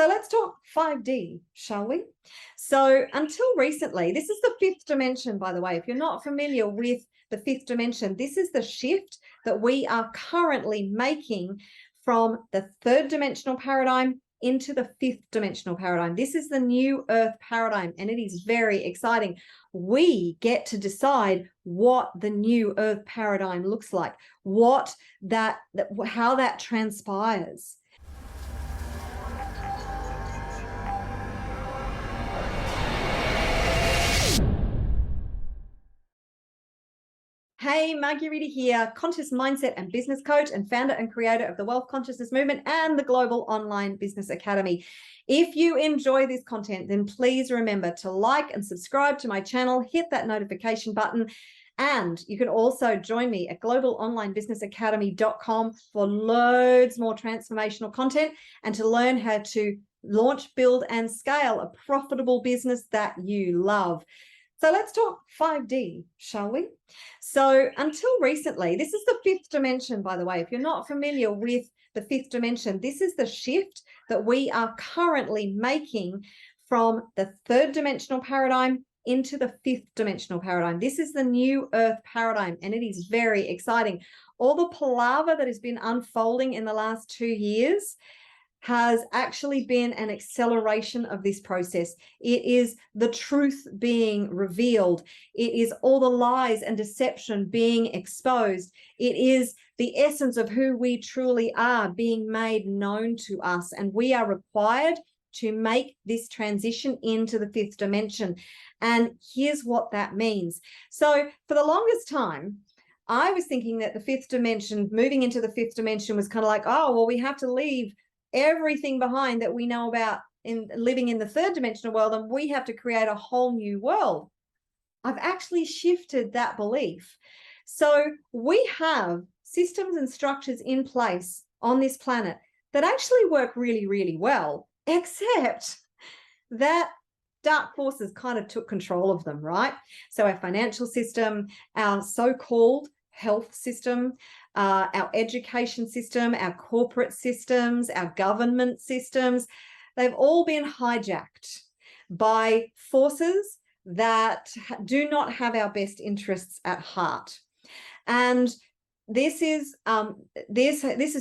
So let's talk 5D, shall we? So until recently, this is the fifth dimension, by the way. If you're not familiar with the fifth dimension, this is the shift that we are currently making from the third dimensional paradigm into the fifth dimensional paradigm. This is the new Earth paradigm, and it is very exciting. We get to decide what the new Earth paradigm looks like, how that transpires. Hey, Marguerita here, conscious mindset and business coach and founder and creator of the Wealth Consciousness Movement and the Global Online Business Academy. If you enjoy this content, then please remember to like and subscribe to my channel, hit that notification button, and you can also join me at globalonlinebusinessacademy.com for loads more transformational content and to learn how to launch, build, and scale a profitable business that you love. So let's talk 5D, shall we? So until recently, this is the fifth dimension, by the way. If you're not familiar with the fifth dimension, this is the shift that we are currently making from the third dimensional paradigm into the fifth dimensional paradigm. This is the new Earth paradigm, and it is very exciting. All the palaver that has been unfolding in the last 2 years has actually been an acceleration of this process. It is the truth being revealed. It is all the lies and deception being exposed. It is the essence of who we truly are being made known to us. And we are required to make this transition into the fifth dimension. And here's what that means. So for the longest time, I was thinking that the fifth dimension, moving into the fifth dimension, was kind of like, oh, well, we have to leave everything behind that we know about in living in the third dimensional world, and we have to create a whole new world. I've actually shifted that belief. So we have systems and structures in place on this planet that actually work really, really well, except that dark forces kind of took control of them, right? So our financial system, our so-called health system, our education system, our corporate systems, our government systems, they've all been hijacked by forces that do not have our best interests at heart. And this has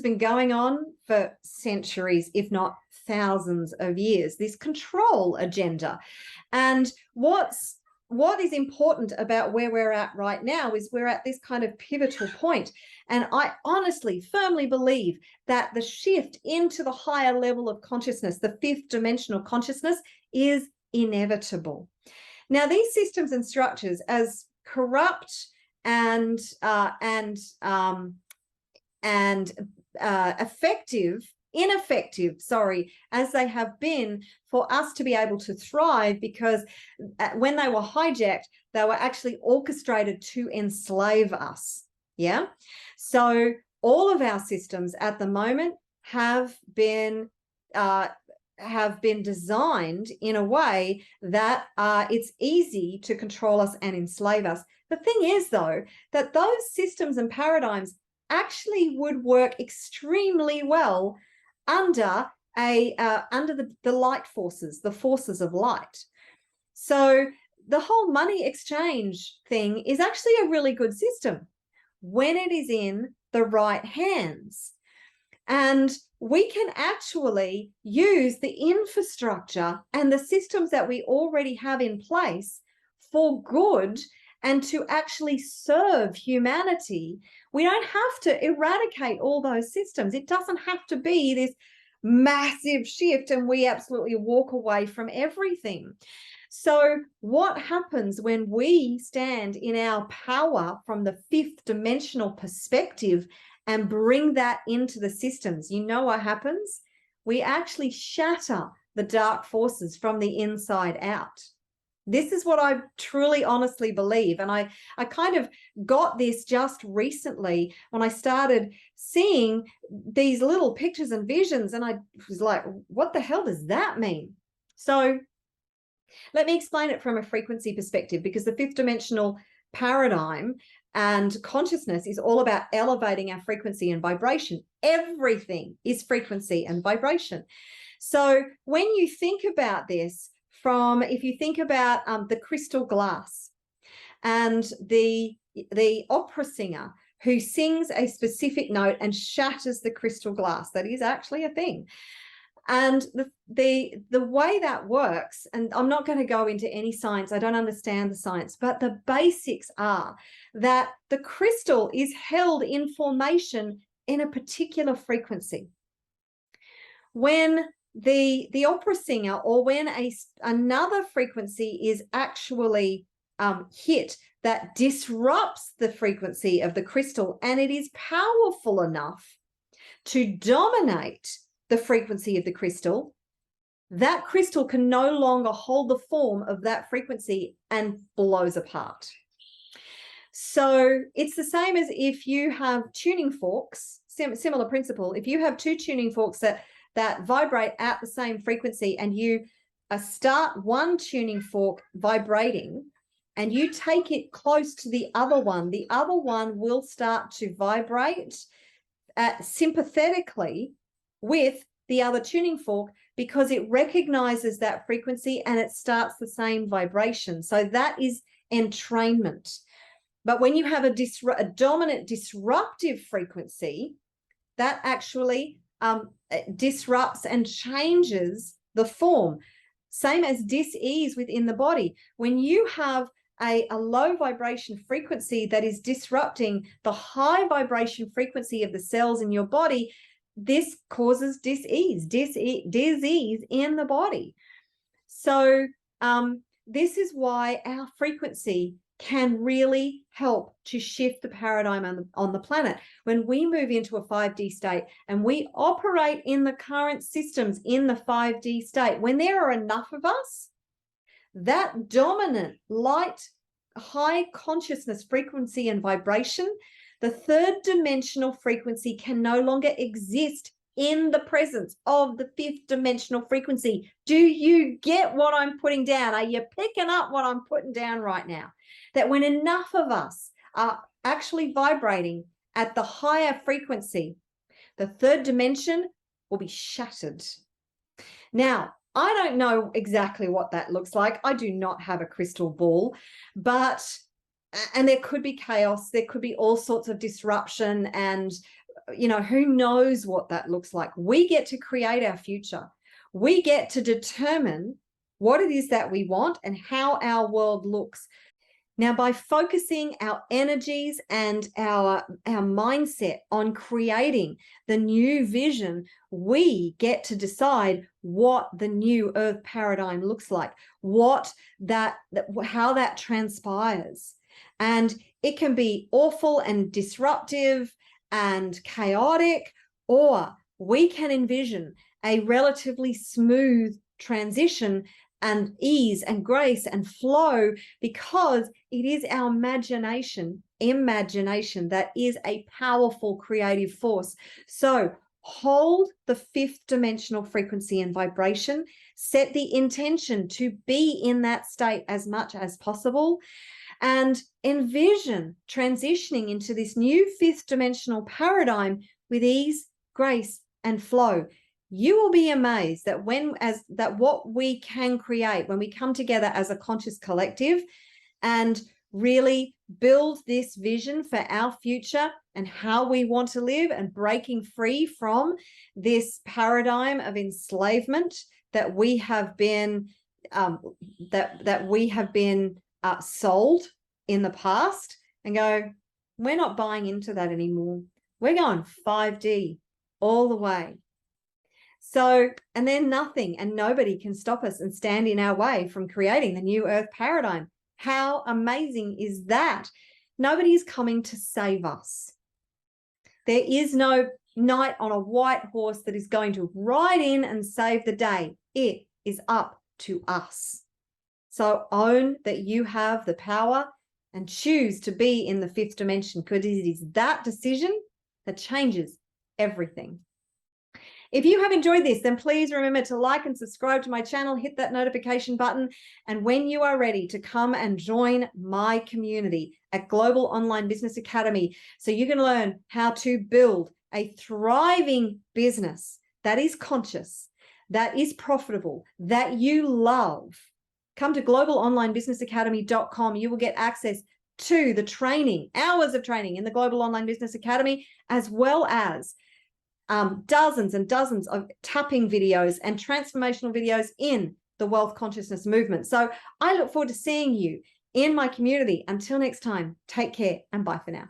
been going on for centuries, if not thousands of years, this control agenda. And what is important about where we're at right now is we're at this kind of pivotal point. And I honestly, firmly believe that the shift into the higher level of consciousness, the fifth dimensional consciousness, is inevitable. Now, these systems and structures, as corrupt and ineffective, as they have been for us to be able to thrive, because when they were hijacked, they were actually orchestrated to enslave us. Yeah. So all of our systems at the moment have been designed in a way that it's easy to control us and enslave us. The thing is, though, that those systems and paradigms actually would work extremely well under the light forces, the forces of light. So the whole money exchange thing is actually a really good system when it is in the right hands. And we can actually use the infrastructure and the systems that we already have in place for good and to actually serve humanity. We don't have to eradicate all those systems. It doesn't have to be this massive shift and we absolutely walk away from everything. So what happens when we stand in our power from the fifth dimensional perspective and bring that into the systems? You know what happens? We actually shatter the dark forces from the inside out. This is what I truly, honestly believe. And I kind of got this just recently when I started seeing these little pictures and visions. And I was like, what the hell does that mean? So let me explain it from a frequency perspective, because the fifth dimensional paradigm and consciousness is all about elevating our frequency and vibration. Everything is frequency and vibration. So when you think about this, if you think about the crystal glass and the opera singer who sings a specific note and shatters the crystal glass, that is actually a thing. And the way that works, and I'm not going to go into any science, I don't understand the science, but the basics are that the crystal is held in formation in a particular frequency. When the opera singer, or when another frequency is actually hit that disrupts the frequency of the crystal, and it is powerful enough to dominate the frequency of the crystal, that crystal can no longer hold the form of that frequency and blows apart. So it's the same as if you have tuning forks, similar principle. If you have two tuning forks that vibrate at the same frequency, and you start one tuning fork vibrating and you take it close to the other one will start to vibrate sympathetically with the other tuning fork, because it recognizes that frequency and it starts the same vibration. So that is entrainment. But when you have a dominant disruptive frequency, that actually disrupts and changes the form. Same as dis-ease within the body. When you have a low vibration frequency that is disrupting the high vibration frequency of the cells in your body, this causes disease in the body. So this is why our frequency can really help to shift the paradigm on the planet. When we move into a 5D state and we operate in the current systems in the 5D state, when there are enough of us, that dominant light, high consciousness frequency and vibration, the third dimensional frequency can no longer exist in the presence of the fifth dimensional frequency. Do you get what I'm putting down? Are you picking up what I'm putting down right now? That when enough of us are actually vibrating at the higher frequency, the third dimension will be shattered. Now, I don't know exactly what that looks like. I do not have a crystal ball, and there could be chaos. There could be all sorts of disruption, and, who knows what that looks like. We get to create our future. We get to determine what it is that we want and how our world looks. Now, by focusing our energies and our mindset on creating the new vision, we get to decide what the new earth paradigm looks like, how that transpires. And it can be awful and disruptive and chaotic, or we can envision a relatively smooth transition and ease and grace and flow, because it is our imagination that is a powerful creative force. So hold the fifth dimensional frequency and vibration, set the intention to be in that state as much as possible, and envision transitioning into this new fifth dimensional paradigm with ease, grace, and flow. You will be amazed that what we can create when we come together as a conscious collective and really build this vision for our future and how we want to live, and breaking free from this paradigm of enslavement that we have been sold in the past, and go, we're not buying into that anymore. We're going 5D all the way. So, and then nothing and nobody can stop us and stand in our way from creating the new earth paradigm. How amazing is that? Nobody is coming to save us. There is no knight on a white horse that is going to ride in and save the day. It is up to us. So own that you have the power and choose to be in the fifth dimension, because it is that decision that changes everything. If you have enjoyed this, then please remember to like and subscribe to my channel, hit that notification button. And when you are ready to come and join my community at Global Online Business Academy, so you can learn how to build a thriving business that is conscious, that is profitable, that you love, come to globalonlinebusinessacademy.com. You will get access to the training, hours of training in the Global Online Business Academy, as well as dozens and dozens of tapping videos and transformational videos in the wealth consciousness movement. So I look forward to seeing you in my community. Until next time, take care and bye for now.